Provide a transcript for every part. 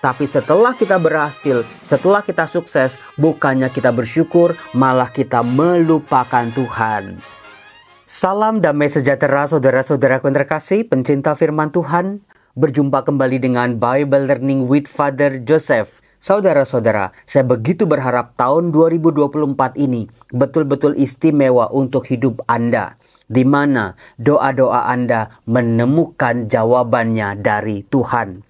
Tapi setelah kita berhasil, setelah kita sukses, bukannya kita bersyukur, malah kita melupakan Tuhan. Salam damai sejahtera saudara-saudaraku yang terkasih, pencinta firman Tuhan. Berjumpa kembali dengan Bible Learning with Father Joseph. Saudara-saudara, saya begitu berharap tahun 2024 ini betul-betul istimewa untuk hidup Anda, di mana doa-doa Anda menemukan jawabannya dari Tuhan.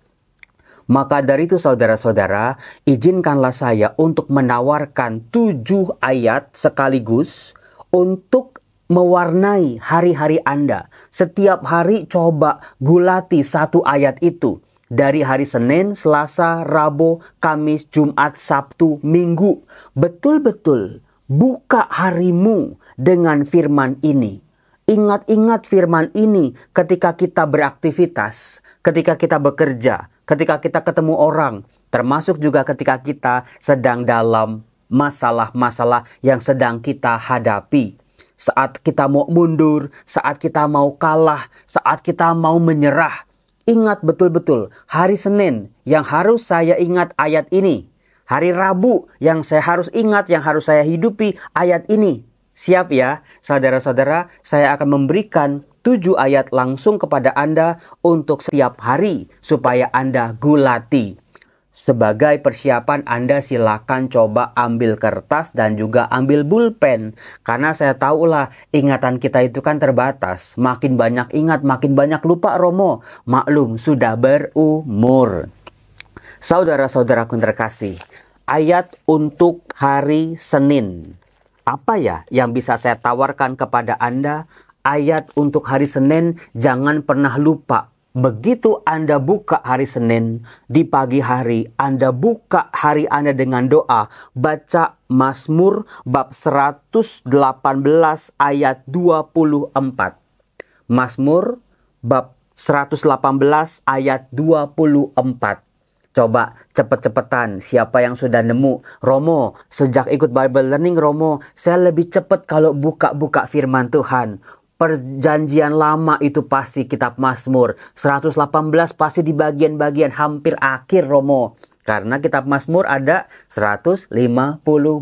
Maka dari itu saudara-saudara, izinkanlah saya untuk menawarkan 7 ayat sekaligus untuk mewarnai hari-hari Anda. Setiap hari coba gulati 1 ayat itu. Dari hari Senin, Selasa, Rabu, Kamis, Jumat, Sabtu, Minggu. Betul-betul buka harimu dengan firman ini. Ingat-ingat firman ini ketika kita beraktivitas, ketika kita bekerja, ketika kita ketemu orang, termasuk juga ketika kita sedang dalam masalah-masalah yang sedang kita hadapi. Saat kita mau mundur, saat kita mau kalah, saat kita mau menyerah. Ingat betul-betul, hari Senin yang harus saya ingat ayat ini. Hari Rabu yang saya harus ingat, yang harus saya hidupi ayat ini. Siap ya, saudara-saudara, saya akan memberikan 7 ayat langsung kepada Anda untuk setiap hari supaya Anda gulati. Sebagai persiapan Anda silakan coba ambil kertas dan juga ambil pulpen. Karena saya tahulah ingatan kita itu kan terbatas. Makin banyak ingat, makin banyak lupa Romo. Maklum, sudah berumur. Saudara-saudaraku terkasih, ayat untuk hari Senin. Apa ya yang bisa saya tawarkan kepada Anda? Ayat untuk hari Senin, jangan pernah lupa. Begitu Anda buka hari Senin, di pagi hari Anda buka hari Anda dengan doa. Baca Mazmur bab 118 ayat 24. Mazmur bab 118 ayat 24. Coba cepet-cepetan, siapa yang sudah nemu? Romo, sejak ikut Bible Learning Romo, saya lebih cepat kalau buka-buka firman Tuhan. Perjanjian lama itu pasti kitab Mazmur. 118 pasti di bagian-bagian hampir akhir Romo. Karena kitab Mazmur ada 150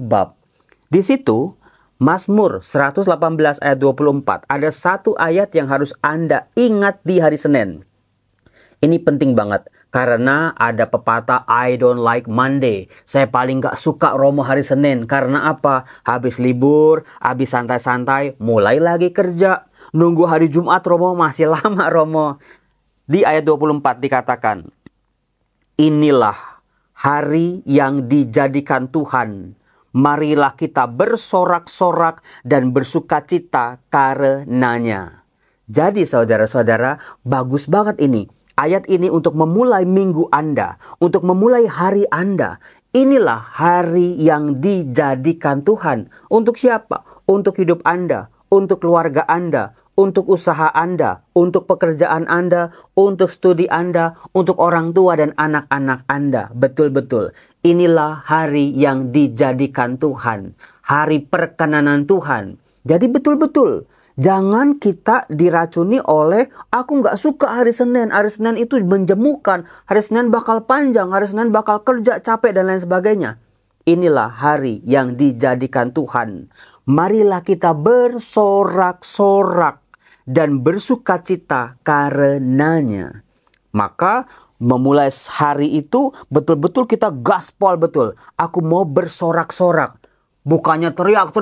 bab. Di situ, Mazmur 118 ayat 24. Ada 1 ayat yang harus Anda ingat di hari Senin. Ini penting banget. Karena ada pepatah I don't like Monday. Saya paling gak suka Romo hari Senin. Karena apa? Habis libur, habis santai-santai, mulai lagi kerja. Nunggu hari Jumat Romo masih lama Romo. Di ayat 24 dikatakan, inilah hari yang dijadikan Tuhan. Marilah kita bersorak-sorak dan bersukacita karenanya. Jadi saudara-saudara, bagus banget ini. Ayat ini untuk memulai minggu Anda, untuk memulai hari Anda. Inilah hari yang dijadikan Tuhan. Untuk siapa? Untuk hidup Anda, untuk keluarga Anda, untuk usaha Anda, untuk pekerjaan Anda, untuk studi Anda, untuk orang tua dan anak-anak Anda. Betul-betul. Inilah hari yang dijadikan Tuhan. Hari perkenanan Tuhan. Jadi betul-betul. Jangan kita diracuni oleh, aku gak suka hari Senin. Hari Senin itu menjemukan. Hari Senin bakal panjang. Hari Senin bakal kerja, capek dan lain sebagainya. Inilah hari yang dijadikan Tuhan. Marilah kita bersorak-sorak dan bersukacita karenanya. Maka memulai hari itu betul-betul kita gaspol betul. Aku mau bersorak-sorak. Bukannya teriak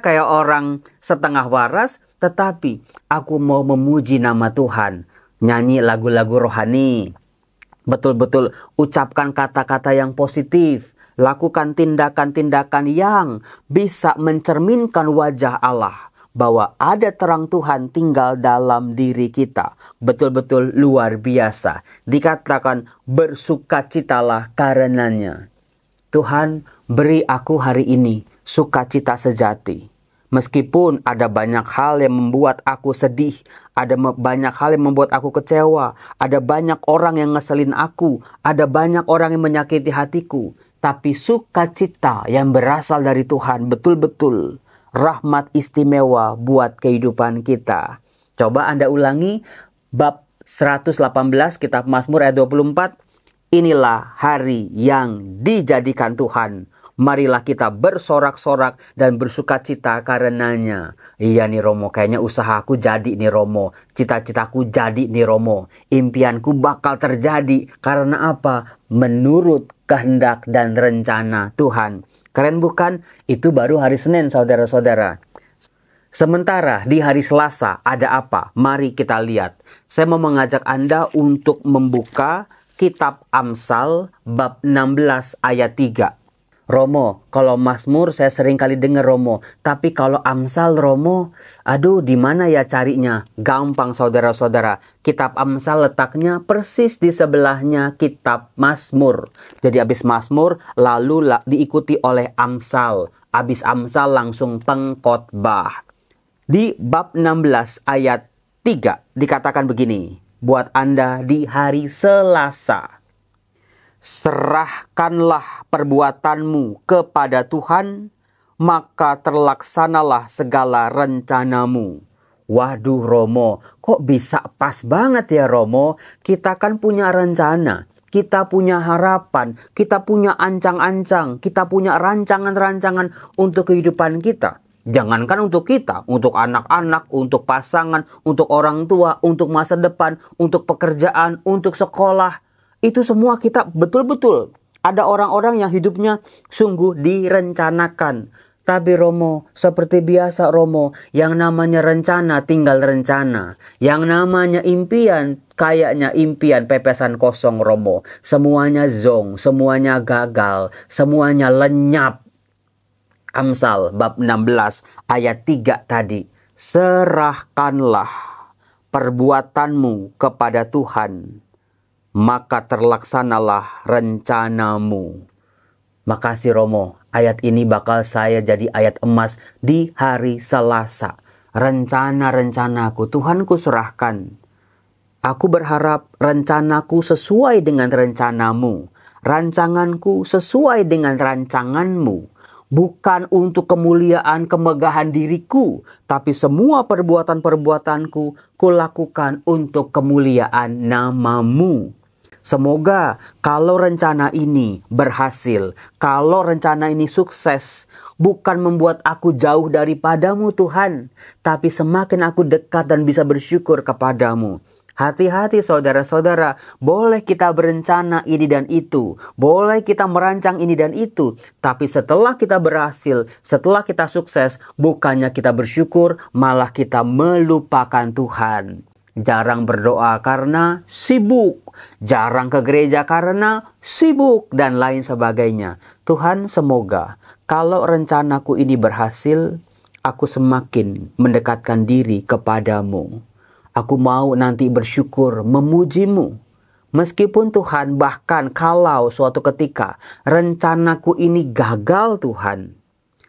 kayak orang setengah waras. Tetapi aku mau memuji nama Tuhan. Nyanyi lagu-lagu rohani. Betul-betul ucapkan kata-kata yang positif. Lakukan tindakan-tindakan yang bisa mencerminkan wajah Allah. Bahwa ada terang Tuhan tinggal dalam diri kita. Betul-betul luar biasa. Dikatakan bersukacitalah karenanya. Tuhan, beri aku hari ini sukacita sejati. Meskipun ada banyak hal yang membuat aku sedih, ada banyak hal yang membuat aku kecewa, ada banyak orang yang ngeselin aku, ada banyak orang yang menyakiti hatiku, tapi sukacita yang berasal dari Tuhan betul-betul rahmat istimewa buat kehidupan kita. Coba Anda ulangi bab 118 kitab Mazmur ayat 24. Inilah hari yang dijadikan Tuhan. Marilah kita bersorak-sorak dan bersukacita karenanya. Iya nih Romo, kayaknya usahaku jadi nih Romo. Cita-citaku jadi nih Romo. Impianku bakal terjadi. Karena apa? Menurut kehendak dan rencana Tuhan. Keren bukan? Itu baru hari Senin saudara-saudara. Sementara di hari Selasa ada apa? Mari kita lihat. Saya mau mengajak Anda untuk membuka kitab Amsal bab 16 ayat 3. Romo, kalau Mazmur saya sering kali dengar Romo. Tapi kalau Amsal Romo, aduh di mana ya carinya? Gampang saudara-saudara. Kitab Amsal letaknya persis di sebelahnya kitab Mazmur. Jadi habis Mazmur lalu diikuti oleh Amsal. Habis Amsal langsung pengkhotbah. Di bab 16 ayat 3 dikatakan begini. Buat Anda di hari Selasa. Serahkanlah perbuatanmu kepada Tuhan, maka terlaksanalah segala rencanamu. Waduh Romo, kok bisa pas banget ya Romo? Kita kan punya rencana, kita punya harapan, kita punya ancang-ancang, kita punya rancangan-rancangan untuk kehidupan kita. Jangankan untuk kita, untuk anak-anak, untuk pasangan, untuk orang tua, untuk masa depan, untuk pekerjaan, untuk sekolah. Itu semua kita betul-betul. Ada orang-orang yang hidupnya sungguh direncanakan. Tapi Romo, seperti biasa Romo, yang namanya rencana tinggal rencana. Yang namanya impian, kayaknya impian pepesan kosong Romo. Semuanya zong, semuanya gagal, semuanya lenyap. Amsal bab 16 ayat 3 tadi. Serahkanlah perbuatanmu kepada Tuhan, maka terlaksanalah rencanamu. Makasih Romo, ayat ini bakal saya jadi ayat emas di hari Selasa. Rencana-rencanaku Tuhanku serahkan. Aku berharap rencanaku sesuai dengan rencanamu. Rancanganku sesuai dengan rancanganmu. Bukan untuk kemuliaan kemegahan diriku, tapi semua perbuatan-perbuatanku kulakukan untuk kemuliaan namamu. Semoga kalau rencana ini berhasil, kalau rencana ini sukses, bukan membuat aku jauh daripadamu Tuhan, tapi semakin aku dekat dan bisa bersyukur kepadamu. Hati-hati saudara-saudara, boleh kita berencana ini dan itu, boleh kita merancang ini dan itu, tapi setelah kita berhasil, setelah kita sukses, bukannya kita bersyukur, malah kita melupakan Tuhan. Jarang berdoa karena sibuk, jarang ke gereja karena sibuk, dan lain sebagainya. Tuhan, semoga kalau rencanaku ini berhasil, aku semakin mendekatkan diri kepadamu. Aku mau nanti bersyukur memujimu. Meskipun Tuhan, bahkan kalau suatu ketika rencanaku ini gagal Tuhan.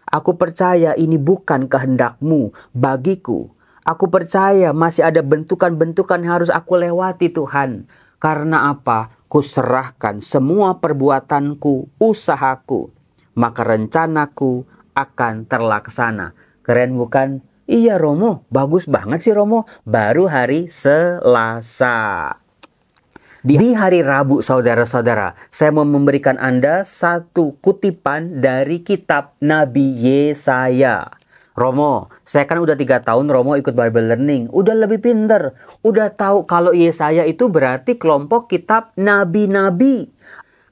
Aku percaya ini bukan kehendak-Mu bagiku. Aku percaya masih ada bentukan-bentukan yang harus aku lewati Tuhan. Karena apa? Kuserahkan semua perbuatanku, usahaku. Maka rencanaku akan terlaksana. Keren bukan? Iya Romo, bagus banget sih Romo. Baru hari Selasa. Di hari Rabu saudara-saudara, saya mau memberikan Anda satu kutipan dari kitab Nabi Yesaya. Romo, saya kan udah 3 tahun Romo ikut Bible Learning. Udah lebih pinter. Udah tahu kalau Yesaya itu berarti kelompok kitab nabi-nabi.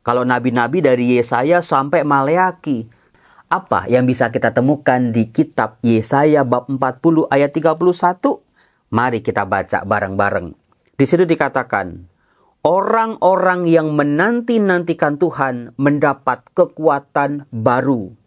Kalau nabi-nabi dari Yesaya sampai Maleaki. Apa yang bisa kita temukan di kitab Yesaya bab 40 ayat 31? Mari kita baca bareng-bareng. Di situ dikatakan, orang-orang yang menanti-nantikan Tuhan mendapat kekuatan baru.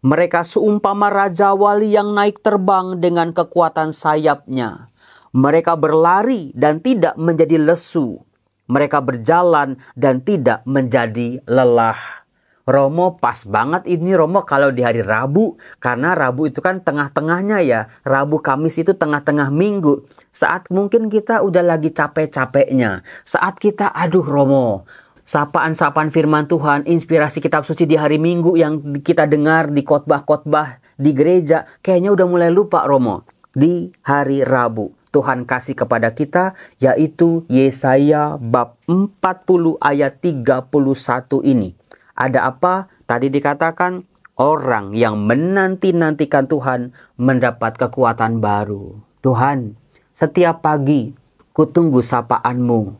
Mereka seumpama raja wali yang naik terbang dengan kekuatan sayapnya. Mereka berlari dan tidak menjadi lesu. Mereka berjalan dan tidak menjadi lelah. Romo, pas banget ini Romo kalau di hari Rabu. Karena Rabu itu kan tengah-tengahnya ya. Rabu Kamis itu tengah-tengah minggu. Saat mungkin kita udah lagi capek-capeknya. Saat kita aduh Romo, sapaan-sapaan firman Tuhan, inspirasi kitab suci di hari Minggu yang kita dengar di khotbah-khotbah di gereja. Kayaknya udah mulai lupa Romo. Di hari Rabu Tuhan kasih kepada kita, yaitu Yesaya bab 40 ayat 31 ini. Ada apa? Tadi dikatakan, orang yang menanti-nantikan Tuhan mendapat kekuatan baru. Tuhan, setiap pagi kutunggu sapaanmu,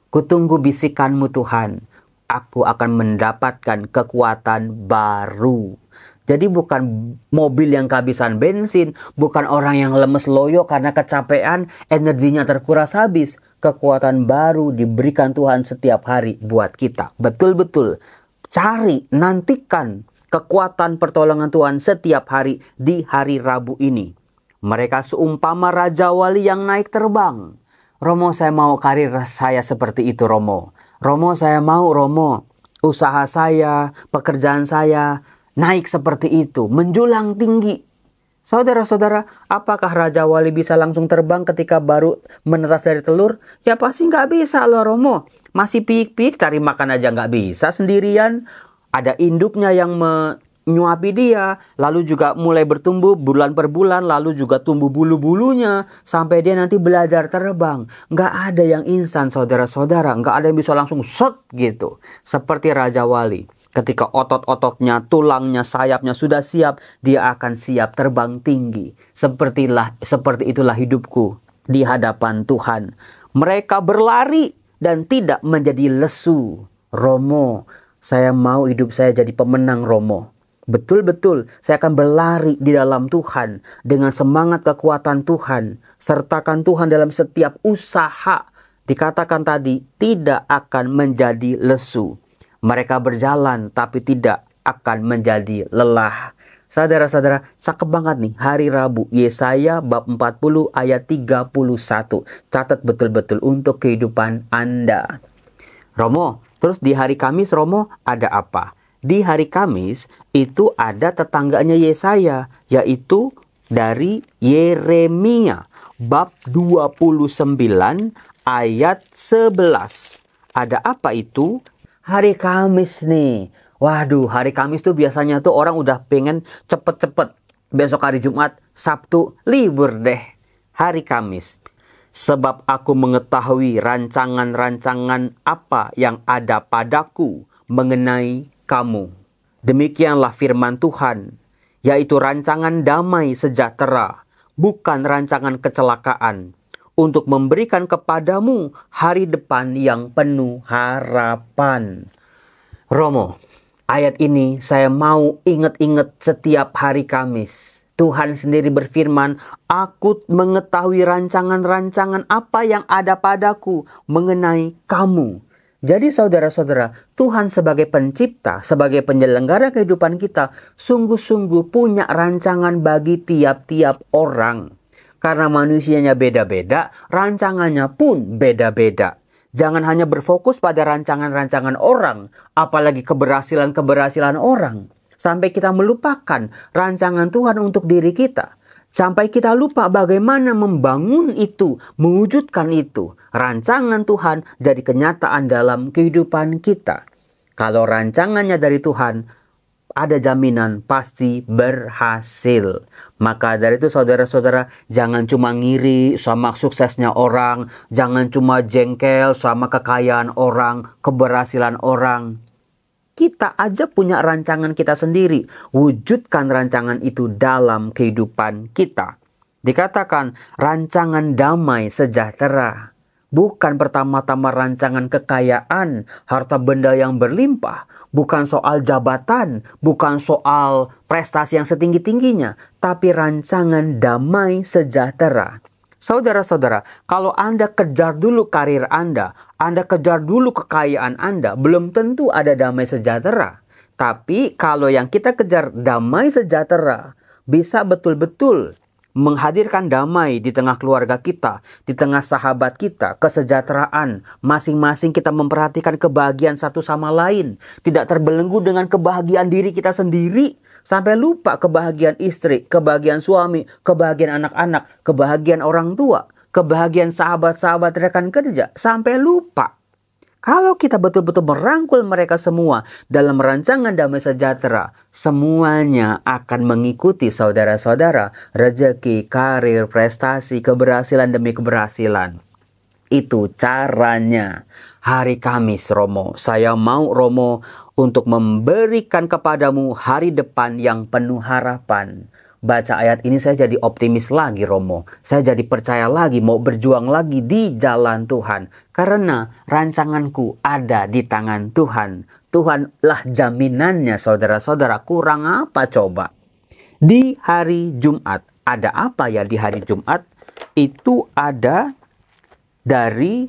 kutunggu bisikanmu Tuhan. Aku akan mendapatkan kekuatan baru. Jadi bukan mobil yang kehabisan bensin, bukan orang yang lemes loyo karena kecapean, energinya terkuras habis. Kekuatan baru diberikan Tuhan setiap hari buat kita. Betul-betul cari, nantikan kekuatan pertolongan Tuhan setiap hari di hari Rabu ini. Mereka seumpama Raja Wali yang naik terbang. Romo, saya mau karir saya seperti itu, Romo. Romo, saya mau, Romo, usaha saya, pekerjaan saya naik seperti itu, menjulang tinggi. Saudara-saudara, apakah Raja Wali bisa langsung terbang ketika baru menetas dari telur? Ya pasti nggak bisa loh, Romo. Masih piik-piik, cari makan aja nggak bisa sendirian. Ada induknya yang menyuapi dia, lalu juga mulai bertumbuh bulan per bulan, lalu juga tumbuh bulu-bulunya, sampai dia nanti belajar terbang. Nggak ada yang instan, saudara-saudara. Nggak ada yang bisa langsung shot gitu. Seperti Raja Wali. Ketika otot-ototnya, tulangnya, sayapnya sudah siap, dia akan siap terbang tinggi. Seperti itulah hidupku di hadapan Tuhan. Mereka berlari dan tidak menjadi lesu. Romo, saya mau hidup saya jadi pemenang, Romo. Betul-betul, saya akan berlari di dalam Tuhan dengan semangat kekuatan Tuhan. Sertakan Tuhan dalam setiap usaha. Dikatakan tadi, tidak akan menjadi lesu. Mereka berjalan tapi tidak akan menjadi lelah. Saudara-saudara, cakep banget nih hari Rabu. Yesaya bab 40 ayat 31. Catat betul-betul untuk kehidupan Anda. Romo, terus di hari Kamis, Romo, ada apa? Di hari Kamis itu ada tetangganya Yesaya, yaitu dari Yeremia bab 29 ayat 11. Ada apa itu? Hari Kamis nih. Waduh, hari Kamis tuh biasanya tuh orang udah pengen cepet-cepet. Besok hari Jumat, Sabtu, libur deh. Hari Kamis. Sebab aku mengetahui rancangan-rancangan apa yang ada padaku mengenai kamu. Demikianlah firman Tuhan, yaitu rancangan damai sejahtera, bukan rancangan kecelakaan, untuk memberikan kepadamu hari depan yang penuh harapan. Romo, ayat ini saya mau ingat-ingat setiap hari Kamis. Tuhan sendiri berfirman, aku mengetahui rancangan-rancangan apa yang ada padaku mengenai kamu. Jadi saudara-saudara, Tuhan sebagai pencipta, sebagai penyelenggara kehidupan kita, sungguh-sungguh punya rancangan bagi tiap-tiap orang. Karena manusianya beda-beda, rancangannya pun beda-beda. Jangan hanya berfokus pada rancangan-rancangan orang, apalagi keberhasilan-keberhasilan orang. Sampai kita melupakan rancangan Tuhan untuk diri kita. Sampai kita lupa bagaimana membangun itu, mewujudkan itu. Rancangan Tuhan jadi kenyataan dalam kehidupan kita. Kalau rancangannya dari Tuhan, ada jaminan pasti berhasil. Maka dari itu saudara-saudara, jangan cuma ngiri sama suksesnya orang. Jangan cuma jengkel sama kekayaan orang, keberhasilan orang. Kita aja punya rancangan kita sendiri. Wujudkan rancangan itu dalam kehidupan kita. Dikatakan rancangan damai sejahtera. Bukan pertama-tama rancangan kekayaan, harta benda yang berlimpah. Bukan soal jabatan, bukan soal prestasi yang setinggi-tingginya. Tapi rancangan damai sejahtera. Saudara-saudara, kalau Anda kejar dulu karir Anda kejar dulu kekayaan Anda, belum tentu ada damai sejahtera. Tapi kalau yang kita kejar damai sejahtera, bisa betul-betul menghadirkan damai di tengah keluarga kita, di tengah sahabat kita, kesejahteraan. Masing-masing kita memperhatikan kebahagiaan satu sama lain. Tidak terbelenggu dengan kebahagiaan diri kita sendiri. Sampai lupa kebahagiaan istri, kebahagiaan suami, kebahagiaan anak-anak, kebahagiaan orang tua, kebahagiaan sahabat-sahabat rekan kerja. Sampai lupa. Kalau kita betul-betul merangkul mereka semua dalam rancangan damai sejahtera, semuanya akan mengikuti saudara-saudara. Rezeki, karir, prestasi, keberhasilan demi keberhasilan. Itu caranya. Hari Kamis, Romo, saya mau Romo untuk memberikan kepadamu hari depan yang penuh harapan. Baca ayat ini saya jadi optimis lagi, Romo. Saya jadi percaya lagi, mau berjuang lagi di jalan Tuhan. Karena rancanganku ada di tangan Tuhan. Tuhanlah jaminannya, saudara-saudara. Kurang apa coba? Di hari Jumat. Ada apa ya di hari Jumat? Itu ada dari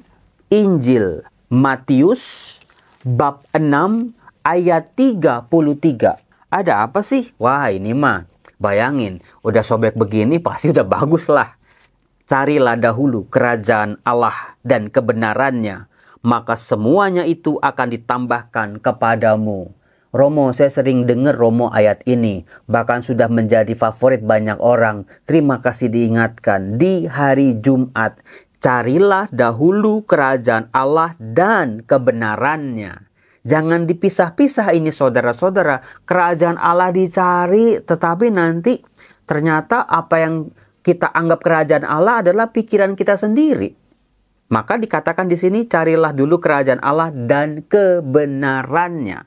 Injil Matius bab 6 ayat 33. Ada apa sih? Wah, ini mah bayangin, udah sobek begini pasti udah bagus lah. Carilah dahulu kerajaan Allah dan kebenarannya, maka semuanya itu akan ditambahkan kepadamu. Romo, saya sering dengar Romo ayat ini, bahkan sudah menjadi favorit banyak orang. Terima kasih diingatkan, di hari Jumat, carilah dahulu kerajaan Allah dan kebenarannya. Jangan dipisah-pisah ini saudara-saudara. Kerajaan Allah dicari, tetapi nanti ternyata apa yang kita anggap kerajaan Allah adalah pikiran kita sendiri. Maka dikatakan di sini, carilah dulu kerajaan Allah dan kebenarannya.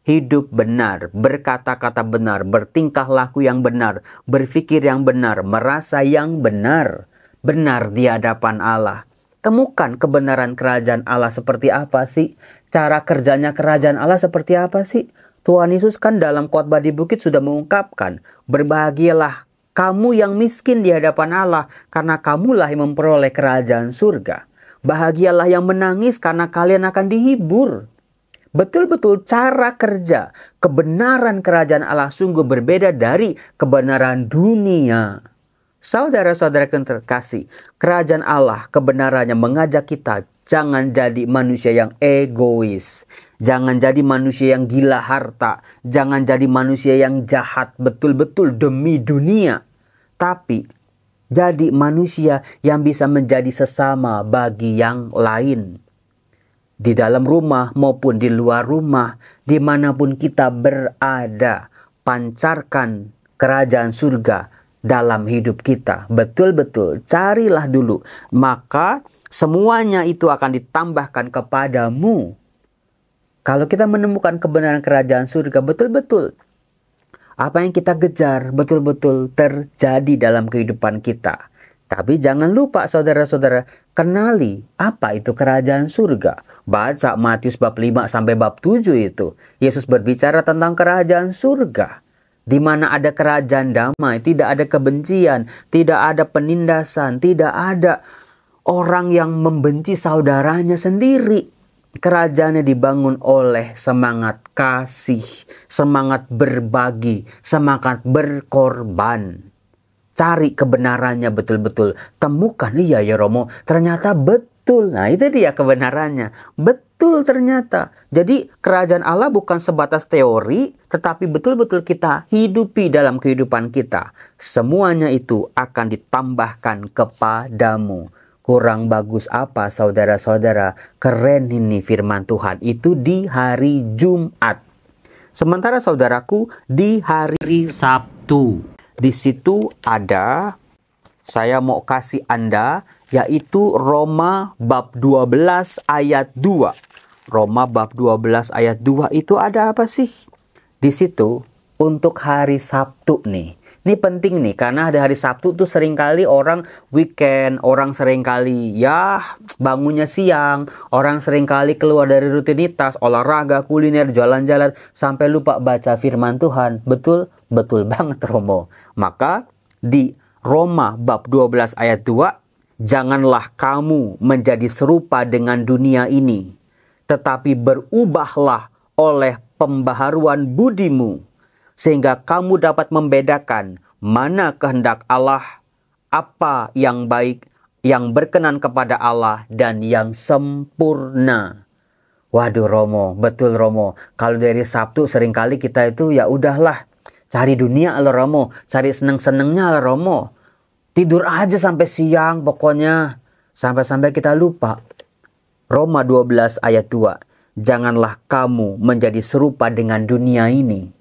Hidup benar, berkata-kata benar, bertingkah laku yang benar, berpikir yang benar, merasa yang benar. Benar di hadapan Allah. Temukan kebenaran kerajaan Allah seperti apa sih? Cara kerjanya kerajaan Allah seperti apa sih? Tuhan Yesus kan dalam khotbah di bukit sudah mengungkapkan, berbahagialah kamu yang miskin di hadapan Allah, karena kamulah yang memperoleh kerajaan surga. Bahagialah yang menangis, karena kalian akan dihibur. Betul-betul cara kerja kebenaran kerajaan Allah sungguh berbeda dari kebenaran dunia. Saudara-saudara yang terkasih, kerajaan Allah kebenarannya mengajak kita jangan jadi manusia yang egois. Jangan jadi manusia yang gila harta. Jangan jadi manusia yang jahat betul-betul demi dunia. Tapi jadi manusia yang bisa menjadi sesama bagi yang lain. Di dalam rumah maupun di luar rumah, dimanapun kita berada, pancarkan kerajaan surga dalam hidup kita. Betul-betul carilah dulu, maka semuanya itu akan ditambahkan kepadamu. Kalau kita menemukan kebenaran kerajaan surga, betul-betul apa yang kita kejar betul-betul terjadi dalam kehidupan kita. Tapi jangan lupa saudara-saudara, kenali apa itu kerajaan surga. Baca Matius bab 5 sampai bab 7 itu. Yesus berbicara tentang kerajaan surga. Di mana ada kerajaan damai, tidak ada kebencian, tidak ada penindasan, tidak ada orang yang membenci saudaranya sendiri. Kerajaannya dibangun oleh semangat kasih, semangat berbagi, semangat berkorban. Cari kebenarannya betul-betul. Temukan, iya ya Romo, ternyata betul. Nah itu dia kebenarannya. Betul ternyata. Jadi kerajaan Allah bukan sebatas teori, tetapi betul-betul kita hidupi dalam kehidupan kita. Semuanya itu akan ditambahkan kepadamu. Kurang bagus apa saudara-saudara? Keren ini firman Tuhan itu di hari Jumat. Sementara saudaraku di hari Sabtu. Di situ ada, saya mau kasih Anda, yaitu Roma bab 12 ayat 2. Roma bab 12 ayat 2 itu ada apa sih? Di situ untuk hari Sabtu nih. Ini penting nih, karena ada hari Sabtu tuh seringkali orang weekend, orang seringkali ya bangunnya siang, orang seringkali keluar dari rutinitas, olahraga, kuliner, jalan-jalan, sampai lupa baca firman Tuhan. Betul? Betul banget Romo. Maka di Roma bab 12 ayat 2, janganlah kamu menjadi serupa dengan dunia ini, tetapi berubahlah oleh pembaharuan budimu, sehingga kamu dapat membedakan mana kehendak Allah, apa yang baik, yang berkenan kepada Allah, dan yang sempurna. Waduh Romo, betul Romo. Kalau dari Sabtu seringkali kita itu ya udahlah, cari dunia lah Romo, cari seneng-senengnya lah Romo. Tidur aja sampai siang pokoknya. Sampai-sampai kita lupa Roma 12 ayat 2. Janganlah kamu menjadi serupa dengan dunia ini.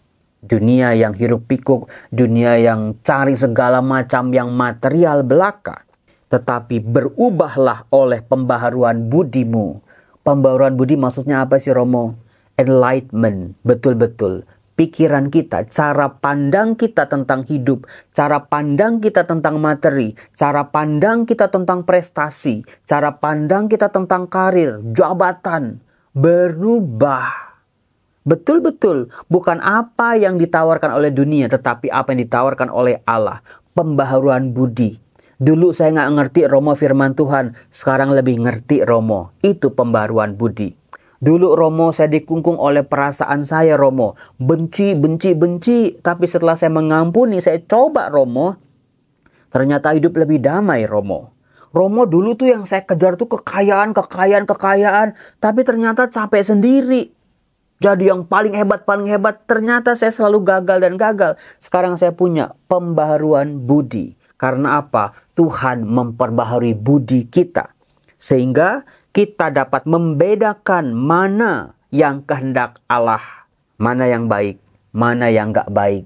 Dunia yang hiruk pikuk, dunia yang cari segala macam yang material belaka. Tetapi berubahlah oleh pembaharuan budimu. Pembaharuan budi maksudnya apa sih, Romo? Enlightenment, betul-betul. Pikiran kita, cara pandang kita tentang hidup, cara pandang kita tentang materi, cara pandang kita tentang prestasi, cara pandang kita tentang karir, jabatan, berubah. Betul-betul, bukan apa yang ditawarkan oleh dunia, tetapi apa yang ditawarkan oleh Allah. Pembaharuan budi. Dulu saya nggak ngerti, Romo, firman Tuhan. Sekarang lebih ngerti, Romo. Itu pembaharuan budi. Dulu, Romo, saya dikungkung oleh perasaan saya, Romo. Benci. Tapi setelah saya mengampuni, saya coba, Romo. Ternyata hidup lebih damai, Romo. Romo, dulu tuh yang saya kejar tuh kekayaan. Tapi ternyata capek sendiri. Jadi yang paling hebat. Ternyata saya selalu gagal. Sekarang saya punya pembaharuan budi. Karena apa? Tuhan memperbaharui budi kita. Sehingga kita dapat membedakan mana yang kehendak Allah. Mana yang baik, mana yang gak baik.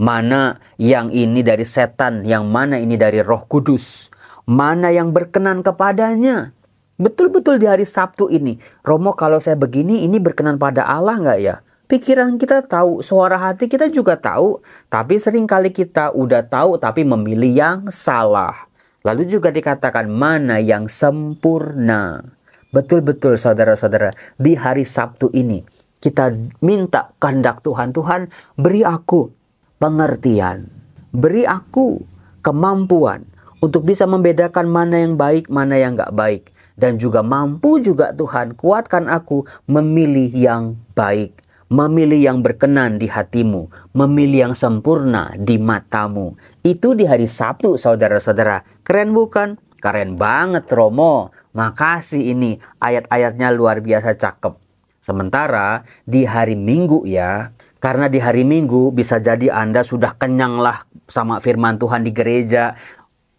Mana yang ini dari setan, yang mana ini dari Roh Kudus. Mana yang berkenan kepadanya. Betul-betul di hari Sabtu ini, Romo, kalau saya begini, ini berkenan pada Allah nggak ya? Pikiran kita tahu, suara hati kita juga tahu, tapi seringkali kita udah tahu tapi memilih yang salah. Lalu juga dikatakan mana yang sempurna. Betul-betul saudara-saudara, di hari Sabtu ini kita minta kehendak Tuhan. Tuhan, beri aku pengertian, beri aku kemampuan untuk bisa membedakan mana yang baik, mana yang nggak baik. Dan juga mampu juga Tuhan, kuatkan aku memilih yang baik. Memilih yang berkenan di hatimu. Memilih yang sempurna di matamu. Itu di hari Sabtu, saudara-saudara. Keren bukan? Keren banget, Romo. Makasih, ini ayat-ayatnya luar biasa cakep. Sementara di hari Minggu ya. Karena di hari Minggu bisa jadi Anda sudah kenyang lah sama firman Tuhan di gereja.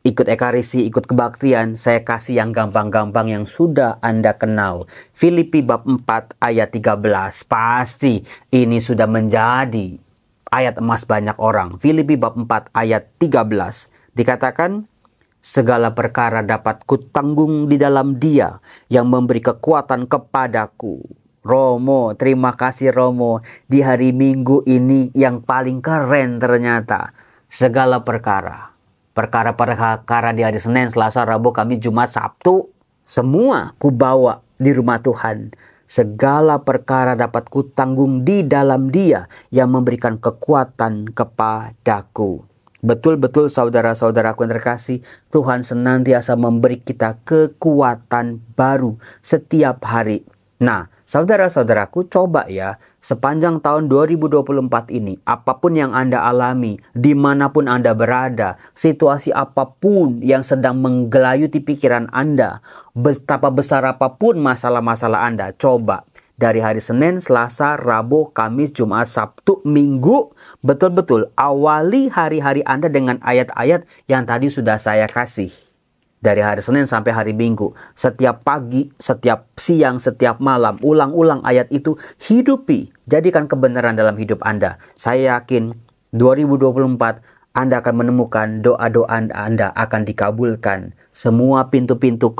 Ikut ekaristi, ikut kebaktian, saya kasih yang gampang-gampang yang sudah Anda kenal. Filipi bab 4 ayat 13. Pasti ini sudah menjadi ayat emas banyak orang. Filipi bab 4 ayat 13. Dikatakan, segala perkara dapat kutanggung di dalam Dia yang memberi kekuatan kepadaku. Romo, terima kasih Romo. Di hari Minggu ini yang paling keren ternyata. Segala perkara di hari Senin, Selasa, Rabu, Kamis, Jumat, Sabtu. Semua kubawa di rumah Tuhan. Segala perkara dapat kutanggung di dalam Dia yang memberikan kekuatan kepadaku. Betul-betul saudara-saudaraku yang terkasih, Tuhan senantiasa memberi kita kekuatan baru setiap hari. Nah, saudara-saudaraku, coba ya, sepanjang tahun 2024 ini, apapun yang Anda alami, dimanapun Anda berada, situasi apapun yang sedang menggelayuti pikiran Anda, betapa besar apapun masalah-masalah Anda, coba dari hari Senin, Selasa, Rabu, Kamis, Jumat, Sabtu, Minggu, betul-betul awali hari-hari Anda dengan ayat-ayat yang tadi sudah saya kasih. Dari hari Senin sampai hari Minggu, setiap pagi, setiap siang, setiap malam, ulang-ulang ayat itu, hidupi, jadikan kebenaran dalam hidup Anda. Saya yakin 2024 Anda akan menemukan doa-doa Anda akan dikabulkan. Semua pintu-pintu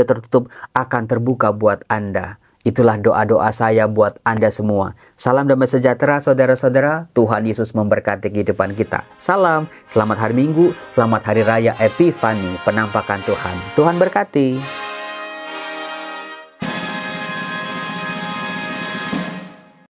tertutup akan terbuka buat Anda. Itulah doa-doa saya buat Anda semua. Salam damai sejahtera saudara-saudara. Tuhan Yesus memberkati kehidupan kita. Salam, selamat hari Minggu, selamat hari raya Epifani, penampakan Tuhan. Tuhan berkati.